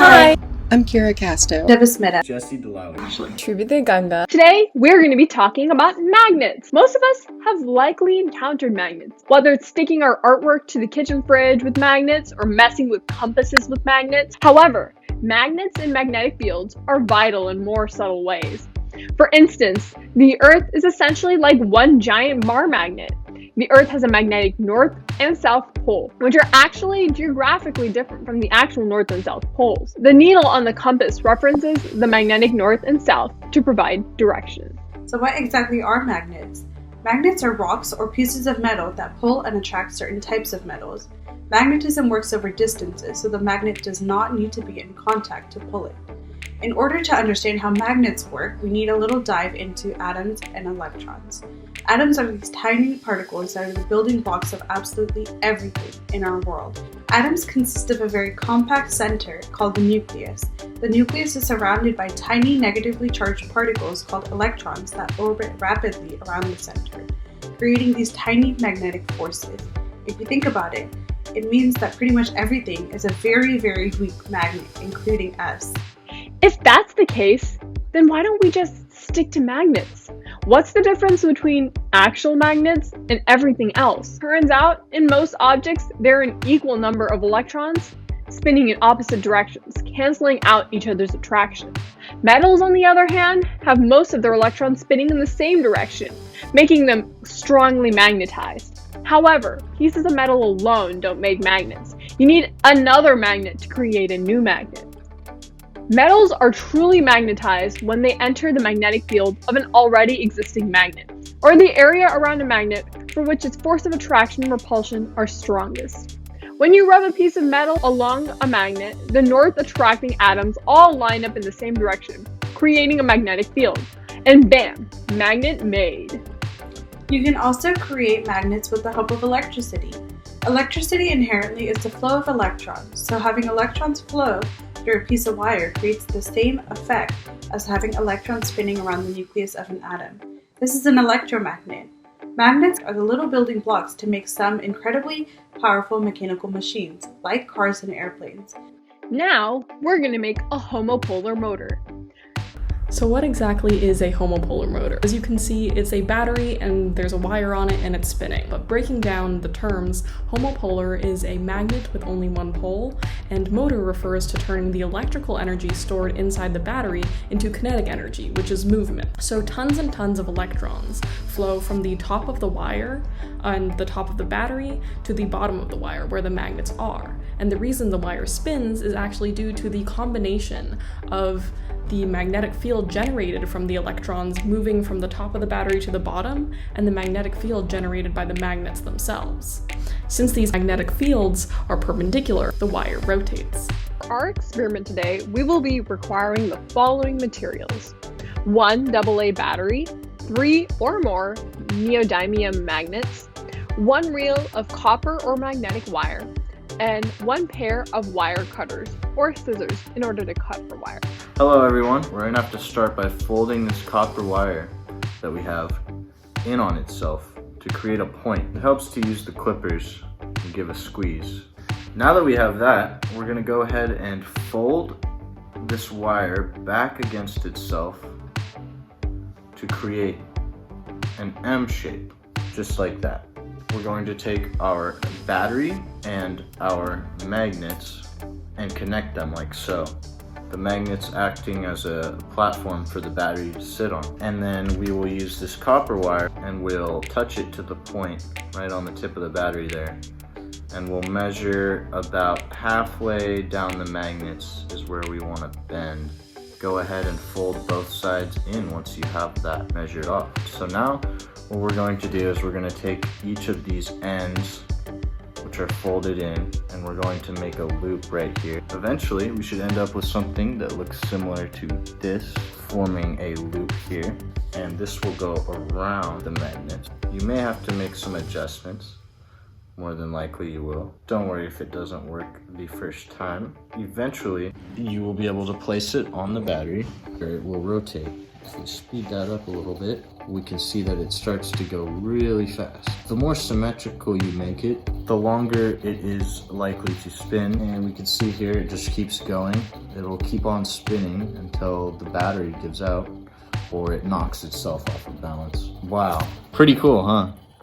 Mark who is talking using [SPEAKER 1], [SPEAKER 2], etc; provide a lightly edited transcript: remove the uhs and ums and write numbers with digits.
[SPEAKER 1] Hi.
[SPEAKER 2] I'm Casto.
[SPEAKER 1] Debasmita
[SPEAKER 3] Dlouhy.
[SPEAKER 1] Ashley.
[SPEAKER 4] SreeVidya Ganga.
[SPEAKER 5] Today, we're going to be talking about magnets. Most of us have likely encountered magnets, whether it's sticking our artwork to the kitchen fridge with magnets or messing with compasses with magnets. However, magnets and magnetic fields are vital in more subtle ways. For instance, the Earth is essentially like one giant bar magnet. The Earth has a magnetic north and south pole, which are actually geographically different from the actual north and south poles. The needle on the compass references the magnetic north and south to provide direction.
[SPEAKER 1] So what exactly are magnets? Magnets are rocks or pieces of metal that pull and attract certain types of metals. Magnetism works over distances, so the magnet does not need to be in contact to pull it. In order to understand how magnets work, we need a little dive into atoms and electrons. Atoms are these tiny particles that are the building blocks of absolutely everything in our world. Atoms consist of a very compact center called the nucleus. The nucleus is surrounded by tiny negatively charged particles called electrons that orbit rapidly around the center, creating these tiny magnetic forces. If you think about it, it means that pretty much everything is a very, very weak magnet, including us.
[SPEAKER 5] If that's the case, then why don't we just stick to magnets? What's the difference between actual magnets and everything else? Turns out, in most objects, there are an equal number of electrons spinning in opposite directions, canceling out each other's attraction. Metals, on the other hand, have most of their electrons spinning in the same direction, making them strongly magnetized. However, pieces of metal alone don't make magnets. You need another magnet to create a new magnet. Metals are truly magnetized when they enter the magnetic field of an already existing magnet, or the area around a magnet for which its force of attraction and repulsion are strongest. When you rub a piece of metal along a magnet, the north attracting atoms all line up in the same direction, creating a magnetic field. And bam, magnet made.
[SPEAKER 1] You can also create magnets with the help of electricity. Electricity inherently is the flow of electrons, so having electrons flow through a piece of wire creates the same effect as having electrons spinning around the nucleus of an atom. This is an electromagnet. Magnets are the little building blocks to make some incredibly powerful mechanical machines, like cars and airplanes.
[SPEAKER 5] Now, we're going to make a homopolar motor.
[SPEAKER 4] So what exactly is a homopolar motor? As you can see, it's a battery and there's a wire on it and it's spinning. But breaking down the terms, homopolar is a magnet with only one pole, and motor refers to turning the electrical energy stored inside the battery into kinetic energy, which is movement. So tons and tons of electrons flow from the top of the wire and the top of the battery to the bottom of the wire where the magnets are. And the reason the wire spins is actually due to the combination of the magnetic field generated from the electrons moving from the top of the battery to the bottom, and the magnetic field generated by the magnets themselves. Since these magnetic fields are perpendicular, the wire rotates.
[SPEAKER 5] For our experiment today, we will be requiring the following materials: 1 AA battery, 3 or more neodymium magnets, 1 reel of copper or magnetic wire, and 1 pair of wire cutters or scissors in order to cut the wire.
[SPEAKER 3] Hello everyone, we're going to have to start by folding this copper wire that we have in on itself to create a point. It helps to use the clippers and give a squeeze. Now that we have that, we're going to go ahead and fold this wire back against itself to create an M shape, just like that. We're going to take our battery and our magnets and connect them like so. The magnets acting as a platform for the battery to sit on. And then we will use this copper wire and we'll touch it to the point right on the tip of the battery there. And we'll measure about halfway down the magnets is where we want to bend. Go ahead and fold both sides in once you have that measured off. So now what we're going to do is we're going to take each of these ends, which are folded in, and we're going to make a loop right here. Eventually we should end up with something that looks similar to this, forming a loop here, and this will go around the magnet. You may have to make some adjustments. More than likely you will. Don't worry if it doesn't work the first time. Eventually, you will be able to place it on the battery where it will rotate. If we speed that up a little bit, we can see that it starts to go really fast. The more symmetrical you make it, the longer it is likely to spin. And we can see here it just keeps going. It'll keep on spinning until the battery gives out or it knocks itself off of balance. Wow, pretty cool, huh?